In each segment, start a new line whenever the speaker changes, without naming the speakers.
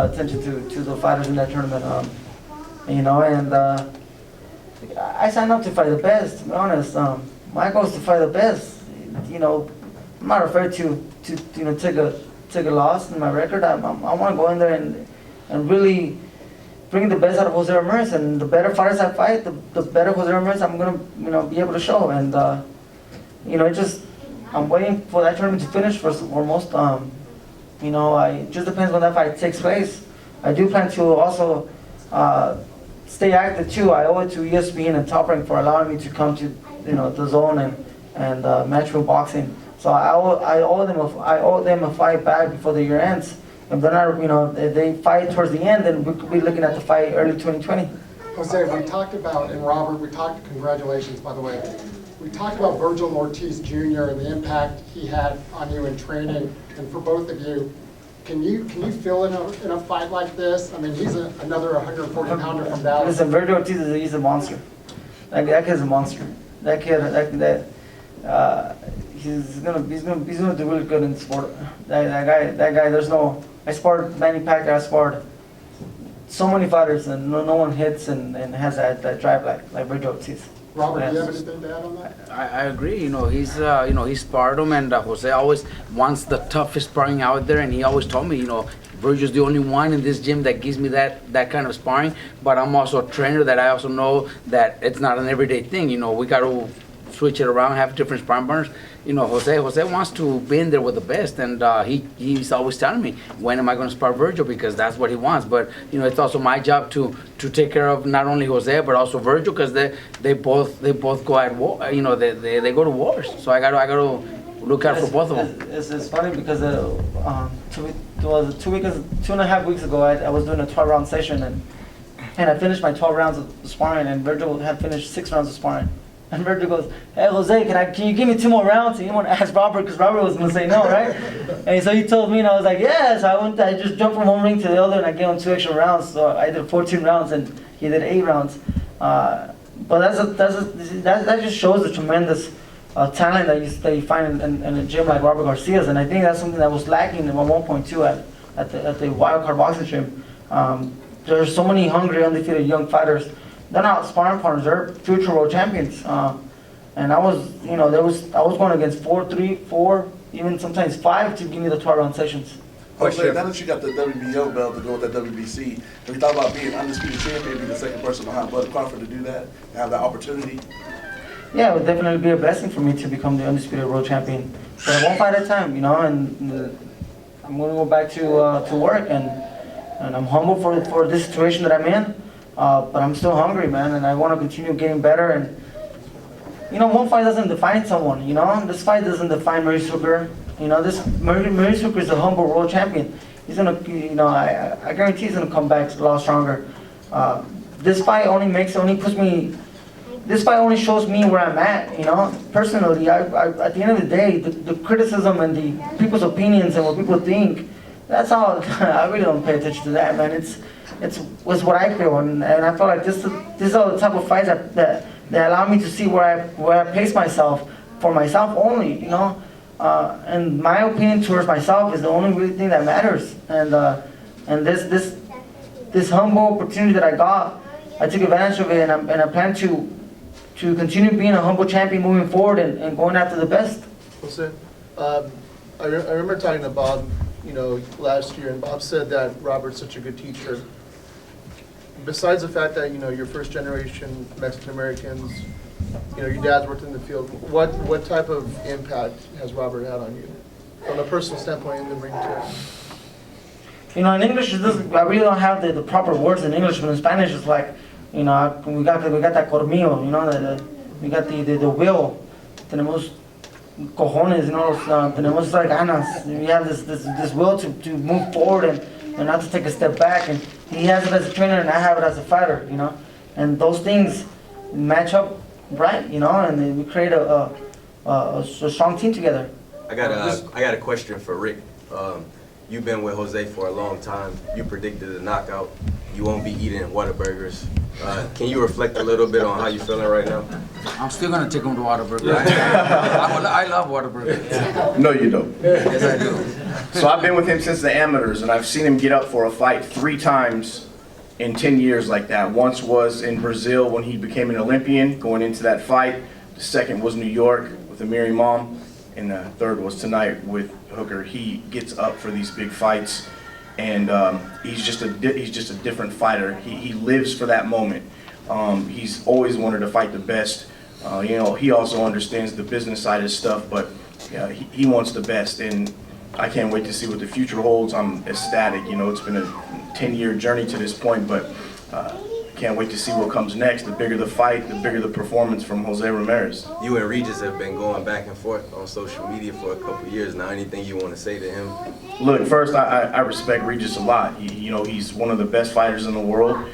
attention to the fighters in that tournament. You know, and I signed up to fight the best. To be honest, my goal is to fight the best. You know, I'm not afraid to you know take a loss in my record. I want to go in there and really bring the best out of Jose Ramirez. And the better fighters I fight, the better Jose Ramirez I'm gonna be able to show. And you know, I'm waiting for that tournament to finish first and foremost. You know, it just depends when that fight takes place. I do plan to also stay active too. I owe it to ESPN and Top Rank for allowing me to come to the Zone and Matchroom Boxing. So I owe them a fight back before the year ends. If they're not, if they fight towards the end, then we could be looking at the fight early 2020.
Jose, we talked about, and Robert, congratulations, by the way. We talked about Virgil Ortiz Jr. and the impact he had on you in training, and for both of you. Can you feel in a fight like this? I mean, he's another 140-pounder from Dallas.
Listen, Virgil Ortiz he's a monster. That kid's a monster. That kid, he's gonna do really good in the sport. That guy. There's no. I sparred Manny Pacquiao. I sparred so many fighters, and no one hits and has that drive like Virgil Ortiz.
Robert, do you have anything to add on that?
I agree. He's sparred him, and Jose always wants the toughest sparring out there, and he always told me, Virgil's the only one in this gym that gives me that kind of sparring. But I'm also a trainer that I also know that it's not an everyday thing. We got to switch it around, have different sparring partners. Jose wants to be in there with the best, and he's always telling me, when am I going to spar Virgil, because that's what he wants. But it's also my job to take care of not only Jose but also Virgil, because they both go at war. They go to wars. So I got to look out for both of them.
It's funny because 2.5 weeks ago I was doing a 12-round session, and I finished my 12 rounds of sparring, and Virgil had finished 6 rounds of sparring. And Virgil goes, "Hey Jose, can you give me 2 more rounds?" And he wanted to ask Robert, because Robert was gonna say no, right? And so he told me, and I was like, "Yes." I just jumped from one ring to the other, and I gave him 2 extra rounds. So I did 14 rounds, and he did 8 rounds. But that just shows the tremendous talent that you find in a gym like Robert Garcia's, and I think that's something that was lacking in 1.2 at the Wildcard Boxing Gym. There are so many hungry, undefeated young fighters. They're not sparring partners; they're future world champions. And I was going against 4, 3, 4, even sometimes 5 to give me the 12-round sessions.
Jose, now that you got the WBO belt to go with that WBC, have you thought about being undisputed champion, being the second person behind Bud Crawford to do that, and have that opportunity?
Yeah, it would definitely be a blessing for me to become the undisputed world champion. But one fight at a time, and I'm going to go back to work, and I'm humble for this situation that I'm in. But I'm still hungry, man, and I want to continue getting better. And one fight doesn't define someone. This fight doesn't define Maurice Hooker. Maurice Hooker is a humble world champion. He's gonna, I guarantee he's gonna come back a lot stronger. This fight This fight only shows me where I'm at. Personally, at the end of the day, the criticism and the people's opinions and what people think, that's all. I really don't pay attention to that, man. It's what I feel, and I feel like this are the type of fights that allow me to see where I place myself for myself only, and my opinion towards myself is the only really thing that matters. And this humble opportunity that I got, I took advantage of it, and I plan to continue being a humble champion moving forward and going after the best.
Jose, I remember talking to Bob, last year, and Bob said that Robert's such a good teacher. Besides the fact that you're first generation Mexican Americans, your dad's worked in the field. What type of impact has Robert had on you, from a personal standpoint in the ring too?
In English, I really don't have the proper words in English, but in Spanish it's like, we got that colmillo, we got the will, tenemos cojones, tenemos like ganas. We have this will to move forward and not to take a step back. And he has it as a trainer, and I have it as a fighter, And those things match up right, and we create a strong team together.
I got a question for Rick. You've been with Jose for a long time. You predicted a knockout. You won't be eating Whataburgers. Can you reflect a little bit on how you're feeling right now?
I'm still going to take him to Whataburger. I love Whataburger.
No, you don't.
Yes, I do.
So I've been with him since the amateurs, and I've seen him get up for a fight 3 times in 10 years like that. Once was in Brazil when he became an Olympian, going into that fight. The second was New York with Amir Imam, and the third was tonight with Hooker. He gets up for these big fights, and he's just a different fighter. He lives for that moment. He's always wanted to fight the best. You know, he also understands the business side of stuff, but he wants the best, and I can't wait to see what the future holds. I'm ecstatic. You know, it's been a 10-year journey to this point, but can't wait to see what comes next. The bigger the fight, the bigger the performance from Jose Ramirez.
You and Regis have been going back and forth on social media for a couple years now. Anything you want to say to him?
Look, first, I respect Regis a lot. You know, he's one of the best fighters in the world.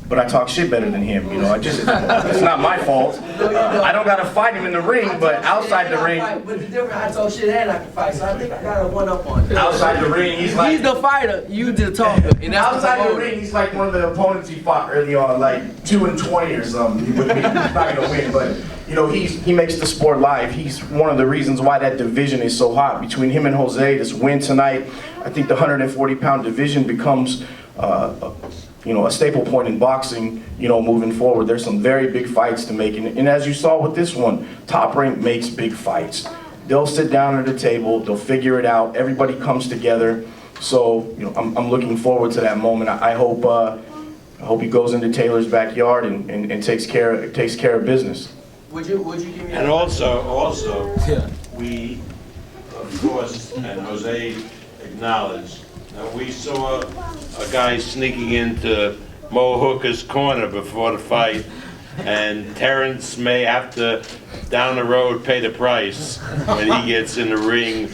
But I talk shit better than him, you know. It's not my fault. I don't gotta fight him in the ring, but outside the ring.
But the difference, I talk shit and I can fight, so I think I got a one-up on it.
Outside the ring, he's like.
He's the fighter, you the talker. And that's
Outside the ring, he's like one of the opponents he fought early on, like 2-20 or something. He's not gonna win, but you know, he makes the sport live. He's one of the reasons why that division is so hot. Between him and Jose, this win tonight, I think the 140-pound division becomes you know, a staple point in boxing, you know, moving forward. There's some very big fights to make, and as you saw with this one, Top Rank makes big fights. They'll sit down at a table, they'll figure it out, everybody comes together. So, you know, I'm looking forward to that moment. I hope he goes into Taylor's backyard and takes care of business.
Would you give me
And also, we, of course, and Jose acknowledged, we saw a guy sneaking into Mo Hooker's corner before the fight, and Terrence may have to, down the road, pay the price when he gets in the ring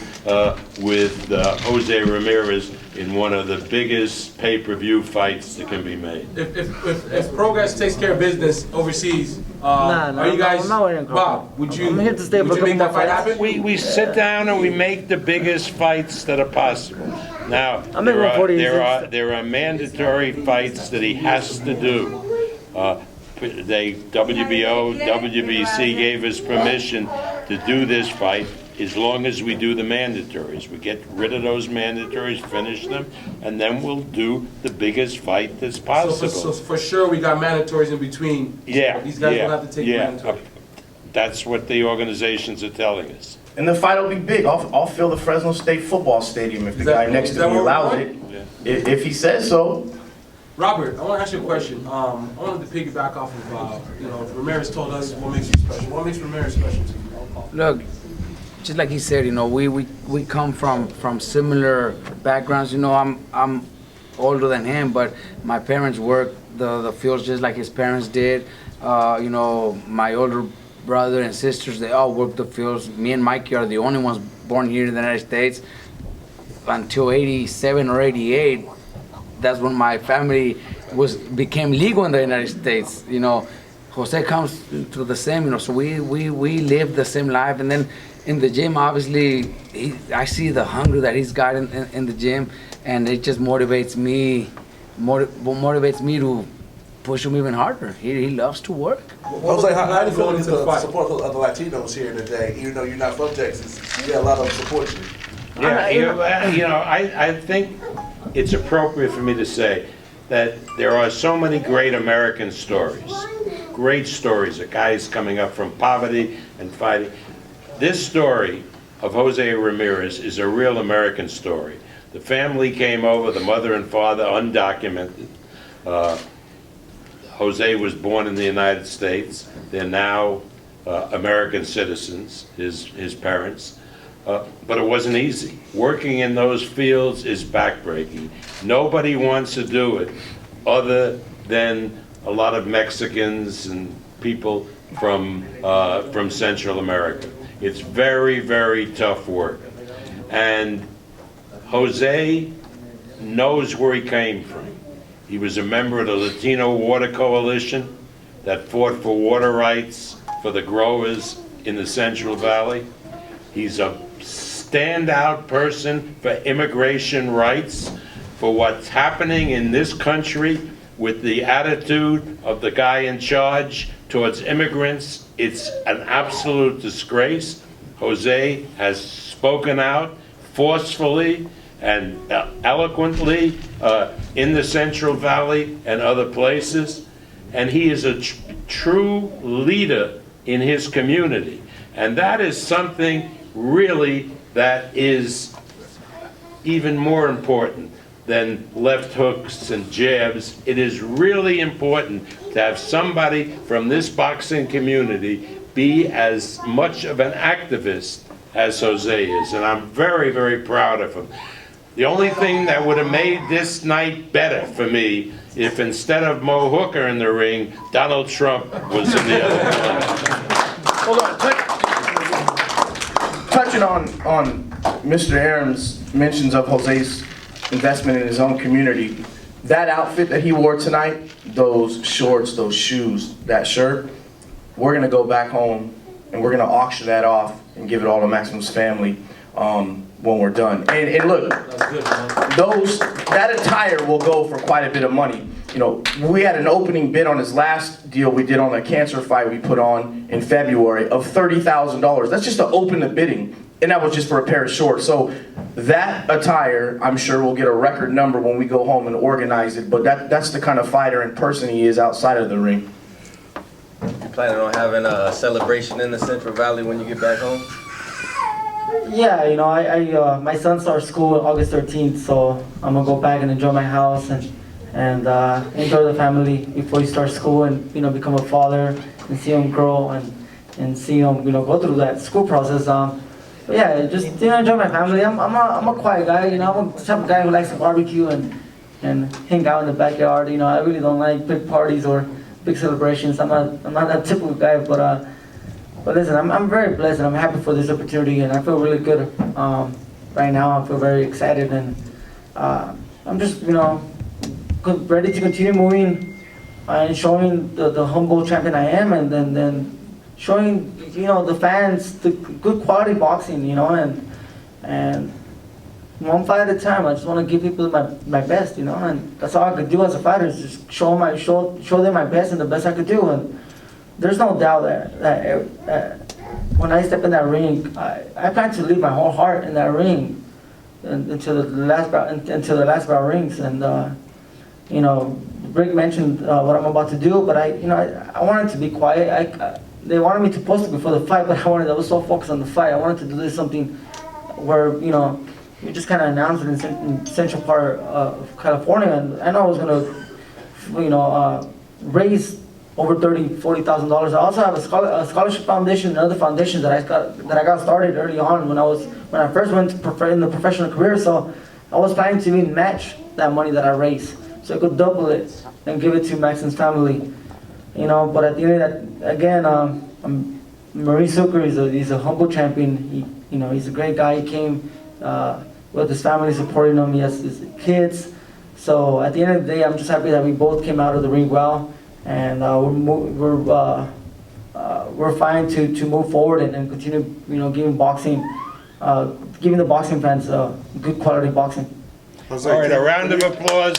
with Jose Ramirez in one of the biggest pay-per-view fights that can be made.
If Progress takes care of business overseas, are you guys, Bob, would you make that fight happen?
We sit down and we make the biggest fights that are possible. Now, there are mandatory fights that he has to do. WBO, WBC gave us permission to do this fight as long as we do the mandatories. We get rid of those mandatories, finish them, and then we'll do the biggest fight that's possible.
So for sure we got mandatories in between.
Yeah,
These guys will have to take mandatory.
That's what the organizations are telling us.
And the fight will be big. I'll fill the Fresno State football stadium if the guy next to me allows it. If he says so.
Robert, I want to ask you a question. I wanted to piggyback off of, you know, Ramirez told us what makes you special. What makes Ramirez special to you?
Look, just like he said, you know, we come from similar backgrounds. You know, I'm older than him, but my parents worked the fields just like his parents did. You know, my older brother and sisters, they all worked the fields. Me and Mikey are the only ones born here in the United States. Until 87 or 88, that's when my family became legal in the United States. You know, Jose comes to the same, you know, so we live the same life. And then in the gym, obviously, I see the hunger that he's got in the gym, and it just motivates me to push him even harder. He loves to work.
Jose, how do you feel about the support of the Latinos here today? Even though you're not from Texas, you got a lot of support you.
Yeah, you know, I think it's appropriate for me to say that there are so many great American stories, great stories of guys coming up from poverty and fighting. This story of Jose Ramirez is a real American story. The family came over, the mother and father, undocumented. Jose was born in the United States. They're now American citizens, his parents. But it wasn't easy. Working in those fields is backbreaking. Nobody wants to do it other than a lot of Mexicans and people from Central America. It's very, very tough work. And Jose knows where he came from. He was a member of the Latino Water Coalition that fought for water rights for the growers in the Central Valley. He's a standout person for immigration rights, for what's happening in this country with the attitude of the guy in charge towards immigrants. It's an absolute disgrace. Jose has spoken out, forcefully and eloquently in the Central Valley and other places. And he is a true leader in his community. And that is something really that is even more important than left hooks and jabs. It is really important to have somebody from this boxing community be as much of an activist as Jose is, and I'm very, very proud of him. The only thing that would have made this night better for me, if instead of Mo Hooker in the ring, Donald Trump was in the other corner.
Hold on, touching on Mr. Aram's mentions of Jose's investment in his own community, that outfit that he wore tonight, those shorts, those shoes, that shirt, we're gonna go back home and we're gonna auction that off and give it all to Maxim's family when we're done. And look, that attire will go for quite a bit of money. You know, we had an opening bid on his last deal we did on the cancer fight we put on in February of $30,000. That's just to open the bidding, and that was just for a pair of shorts. So that attire, I'm sure, will get a record number when we go home and organize it, but that's the kind of fighter and person he is outside of the ring.
You planning on having a celebration in the Central Valley when you get back home?
Yeah, you know, my son starts school August 13th, so I'm gonna go back and enjoy my house and enjoy the family before he starts school, and you know, become a father and see him grow and see him, you know, go through that school process. But yeah, just, you know, enjoy my family. I'm a quiet guy, you know. I'm the type of guy who likes to barbecue and hang out in the backyard. You know, I really don't like big parties or big celebrations. I'm not that typical guy, but listen, I'm very blessed and I'm happy for this opportunity, and I feel really good right now. I feel very excited, and I'm just, you know, ready to continue moving and showing the humble champion I am, and then showing, you know, the fans the good quality boxing, you know, and one fight at a time. I just want to give people my best, you know, and that's all I could do as a fighter, is just show them my best and the best I could do. And there's no doubt that when I step in that ring, I plan to leave my whole heart in that ring until the last bell rings. And you know, Rick mentioned what I'm about to do, but I wanted to be quiet. They wanted me to post it before the fight, but I was so focused on the fight. I wanted to do this something where, you know, we just kind of announced it in central part of California, and I know I was gonna, you know, raise over $40,000. I also have a scholarship foundation and other foundations that I got started early on when I first went in the professional career. So I was planning to even match that money that I raised, so I could double it and give it to Maxim's family. You know, but at the end of that, again, Maurice Hooker he's a humble champion. You know, he's a great guy. He came with his family supporting him. He has his kids. So at the end of the day, I'm just happy that we both came out of the ring well, and we're fine to move forward and continue, you know, giving the boxing fans good quality boxing.
All right, a round of applause.